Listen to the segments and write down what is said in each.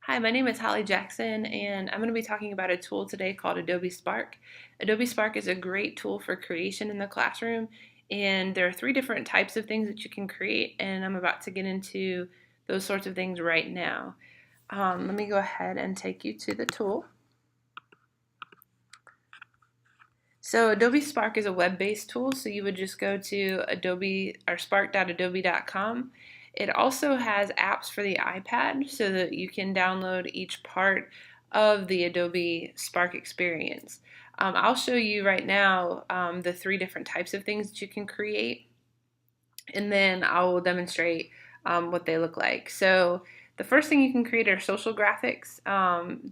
Hi, my name is Holly Jackson, and I'm going to be talking about a tool today called Adobe Spark. Adobe Spark is a great tool for creation in the classroom, and there are three different types of things that you can create, and I'm about to get into those sorts of things right now. Let me go ahead and take you to the tool. So Adobe Spark is a web-based tool, so you would just go to Adobe or spark.adobe.com. It also has apps for the iPad so that you can download each part of the Adobe Spark experience. I'll show you right now the three different types of things that you can create, and then I will demonstrate what they look like. So the first thing you can create are social graphics.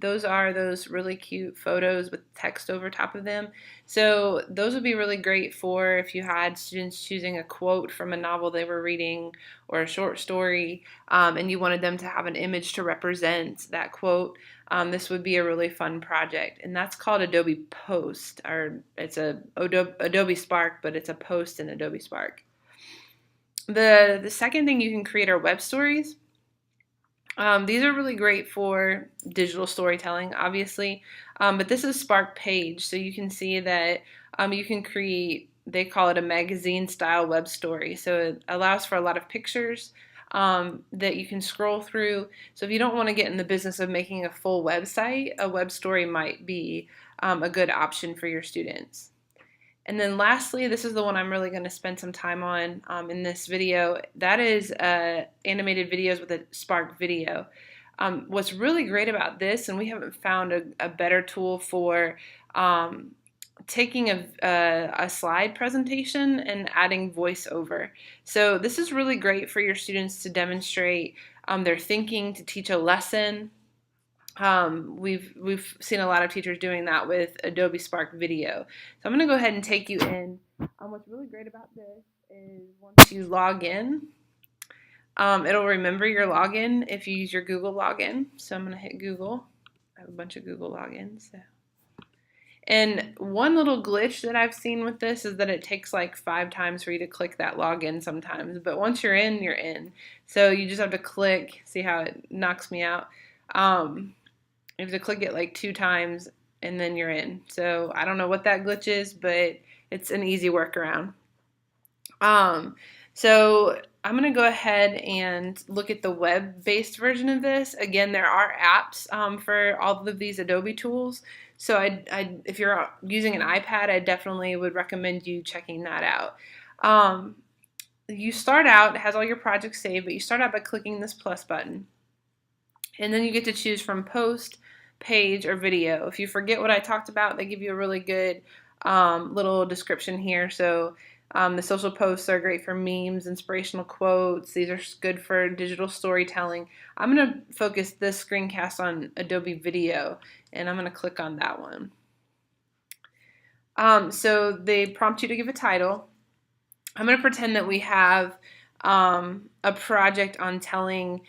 Those are those really cute photos with text over top of them. So those would be really great for if you had students choosing a quote from a novel they were reading or a short story, and you wanted them to have an image to represent that quote. This would be a really fun project, and that's called Adobe Post, or it's a Adobe Spark, but it's a post in Adobe Spark. The second thing you can create are web stories. These are really great for digital storytelling, obviously, but this is Spark Page, so you can see that you can create, they call it a magazine style web story. So it allows for a lot of pictures that you can scroll through. So if you don't want to get in the business of making a full website, a web story might be a good option for your students. And then lastly, this is the one I'm really going to spend some time on in this video. That is animated videos with a Spark video. What's really great about this, and we haven't found a better tool for taking a slide presentation and adding voiceover. So this is really great for your students to demonstrate their thinking, to teach a lesson. We've seen a lot of teachers doing that with Adobe Spark Video. So I'm going to go ahead and take you in. What's really great about this is once you log in, it'll remember your login if you use your Google login. So I'm going to hit Google. I have a bunch of Google logins. So. And one little glitch that I've seen with this is that it takes like 5 times for you to click that login sometimes. But once you're in, you're in. So you just have to click. See how it knocks me out? You have to click it like 2 times and then you're in. So I don't know what that glitch is, but it's an easy workaround. So I'm going to go ahead and look at the web-based version of this. Again, there are apps for all of these Adobe tools. So if you're using an iPad, I definitely would recommend you checking that out. You start out, it has all your projects saved, but you start out by clicking this plus button. And then you get to choose from post, page, or video. If you forget what I talked about, they give you a really good little description here. So the social posts are great for memes, inspirational quotes. These are good for digital storytelling. I'm going to focus this screencast on Adobe Video, and I'm going to click on that one. So they prompt you to give a title. I'm going to pretend that we have a project on telling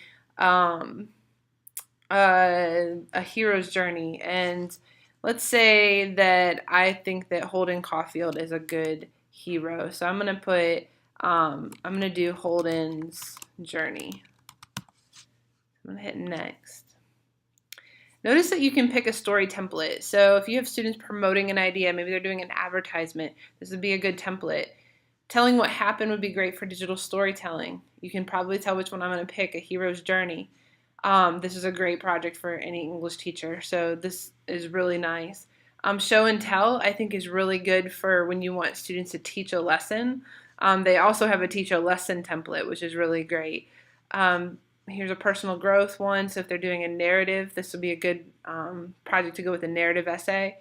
a hero's journey, and let's say that I think that Holden Caulfield is a good hero, so I'm gonna put I'm gonna do Holden's journey. I'm gonna hit next. Notice that you can pick a story template. So if you have students promoting an idea, maybe they're doing an advertisement, this would be a good template. Telling what happened would be great for digital storytelling. You can probably tell which one I'm going to pick, a hero's journey. This is a great project for any English teacher, so this is really nice. Show and tell, I think, is really good for when you want students to teach a lesson. They also have a teach a lesson template, which is really great. Here's a personal growth one, so if they're doing a narrative, this would be a good project to go with a narrative essay.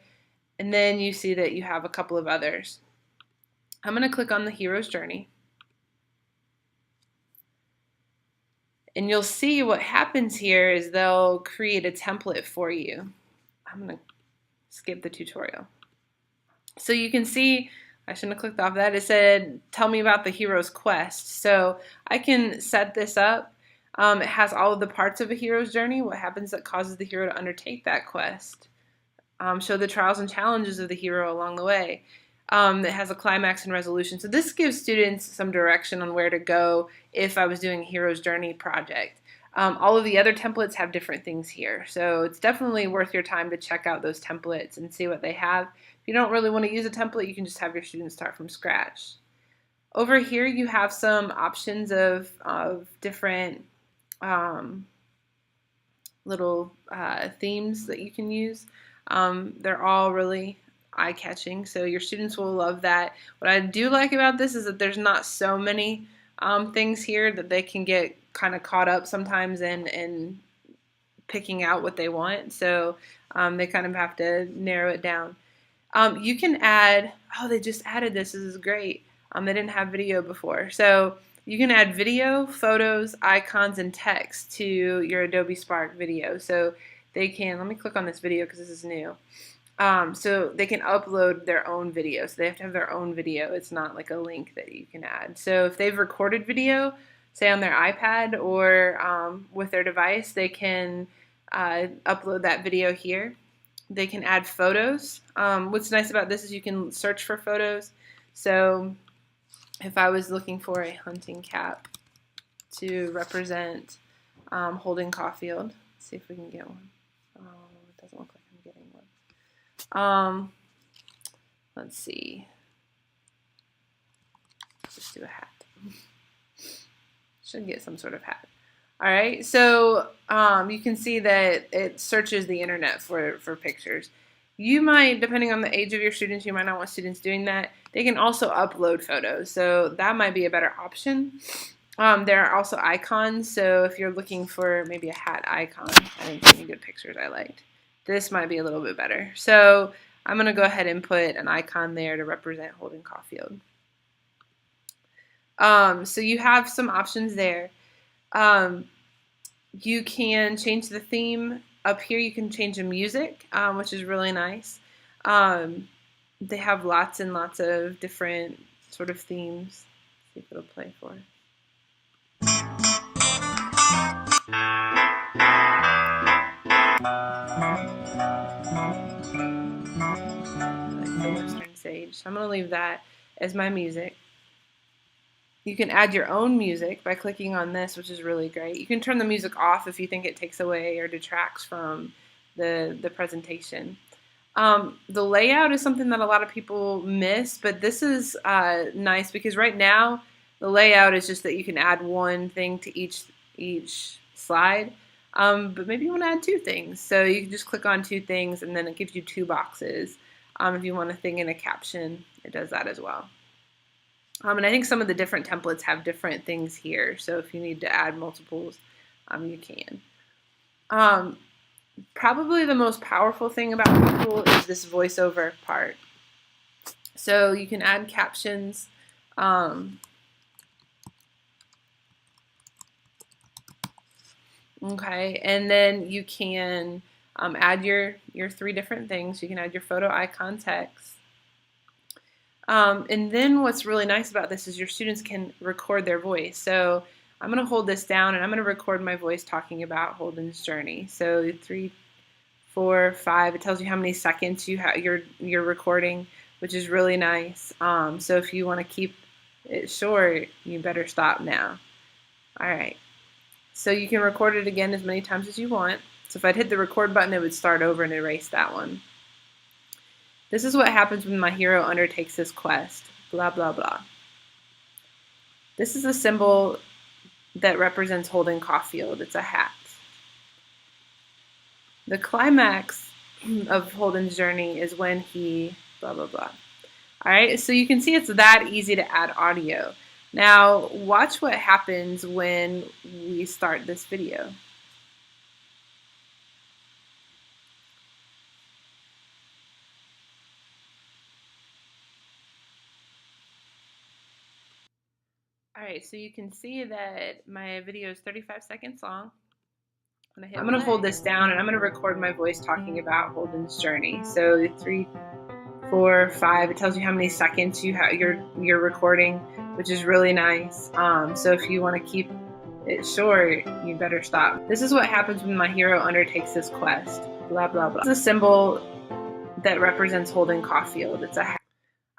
And then you see that you have a couple of others. I'm going to click on the hero's journey. And you'll see what happens here is they'll create a template for you. I'm going to skip the tutorial. So you can see, I shouldn't have clicked off that, it said, tell me about the hero's quest. So I can set this up. It has all of the parts of a hero's journey, what happens that causes the hero to undertake that quest. Show the trials and challenges of the hero along the way. It has a climax and resolution. So this gives students some direction on where to go if I was doing a hero's journey project. All of the other templates have different things here. So it's definitely worth your time to check out those templates and see what they have. If you don't really want to use a template, you can just have your students start from scratch. Over here, you have some options of different little themes that you can use. They're all really eye-catching, so your students will love that. What I do like about this is that there's not so many things here that they can get kind of caught up sometimes in picking out what they want, so they kind of have to narrow it down. You can add, oh, they just added this is great. They didn't have video before, so you can add video, photos, icons, and text to your Adobe Spark video. So they can, let me click on this video because this is new. So they can upload their own video. So they have to have their own video. It's not like a link that you can add. So if they've recorded video, say on their iPad or with their device, they can upload that video here. They can add photos. What's nice about this is you can search for photos. So if I was looking for a hunting cap to represent Holden Caulfield, let's see if we can get one. It doesn't look like I'm getting one. Let's see. Let's just do a hat. Should get some sort of hat. All right, so you can see that it searches the internet for pictures. You might, depending on the age of your students, you might not want students doing that. They can also upload photos, so that might be a better option. There are also icons, so if you're looking for maybe a hat icon, I didn't see any good pictures I liked. This might be a little bit better. So I'm going to go ahead and put an icon there to represent Holden Caulfield. So you have some options there. You can change the theme. Up here you can change the music, which is really nice. They have lots and lots of different sort of themes. Let's see if it'll play for it. Like the Western Sage. So I'm going to leave that as my music. You can add your own music by clicking on this, which is really great. You can turn the music off if you think it takes away or detracts from the presentation. The layout is something that a lot of people miss, but this is nice because right now the layout is just that you can add one thing to each slide, but maybe you want to add two things. So you can just click on two things and then it gives you two boxes. If you want a thing in a caption, it does that as well. And I think some of the different templates have different things here. So if you need to add multiples, you can. Probably the most powerful thing about the tool is this voiceover part. So you can add captions. Okay, and then you can add your three different things. You can add your photo, icon, text. And then what's really nice about this is your students can record their voice. So I'm going to hold this down and I'm going to record my voice talking about Holden's journey. So 3, 4, 5, it tells you how many seconds you're recording, which is really nice. So if you want to keep it short, you better stop now. All right. So you can record it again as many times as you want. So if I'd hit the record button, it would start over and erase that one. This is what happens when my hero undertakes this quest, blah, blah, blah. This is a symbol that represents Holden Caulfield. It's a hat. The climax of Holden's journey is when he, blah, blah, blah. All right, so you can see it's that easy to add audio. Now, watch what happens when we start this video. All right, so you can see that my video is 35 seconds long. I'm going to hold this down and I'm going to record my voice talking about Holden's journey. So 3, 4, 5, it tells you how many seconds you're recording, which is really nice. So if you want to keep it short, you better stop. This is what happens when my hero undertakes this quest, blah, blah, blah. It's a symbol that represents Holden Caulfield. It's a hat.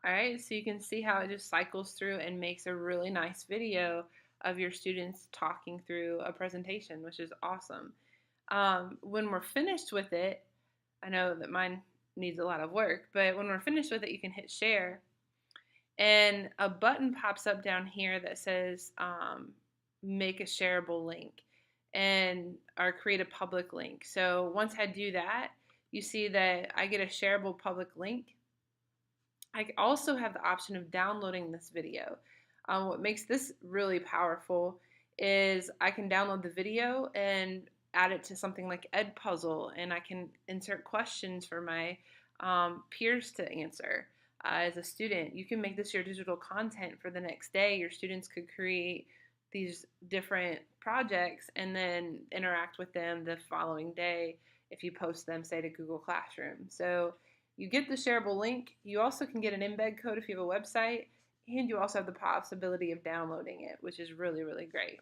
All right, so you can see how it just cycles through and makes a really nice video of your students talking through a presentation, which is awesome. When we're finished with it, I know that mine needs a lot of work, but when we're finished with it, you can hit share, and a button pops up down here that says make a shareable link and or create a public link. So once I do that, you see that I get a shareable public link. I also have the option of downloading this video. What makes this really powerful is I can download the video and add it to something like Edpuzzle, and I can insert questions for my peers to answer. As a student, you can make this your digital content for the next day. Your students could create these different projects and then interact with them the following day if you post them, say, to Google Classroom. So you get the shareable link. You also can get an embed code if you have a website, and you also have the possibility of downloading it, which is really, really great.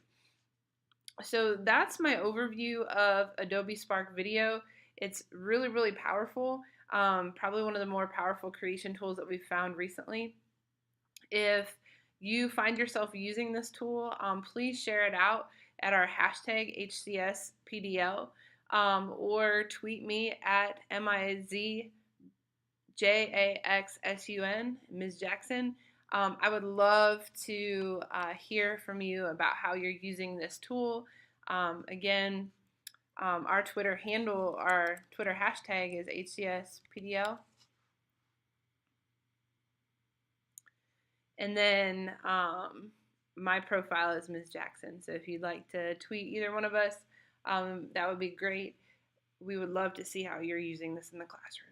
So that's my overview of Adobe Spark Video. It's really, really powerful. Probably one of the more powerful creation tools that we've found recently. If you find yourself using this tool, please share it out at our hashtag HCSPDL, or tweet me at MIZJAXSUN, Ms. Jackson. I would love to hear from you about how you're using this tool. Again, our Twitter handle, our Twitter hashtag is HCSPDL. And then my profile is Ms. Jackson. So if you'd like to tweet either one of us, that would be great. We would love to see how you're using this in the classroom.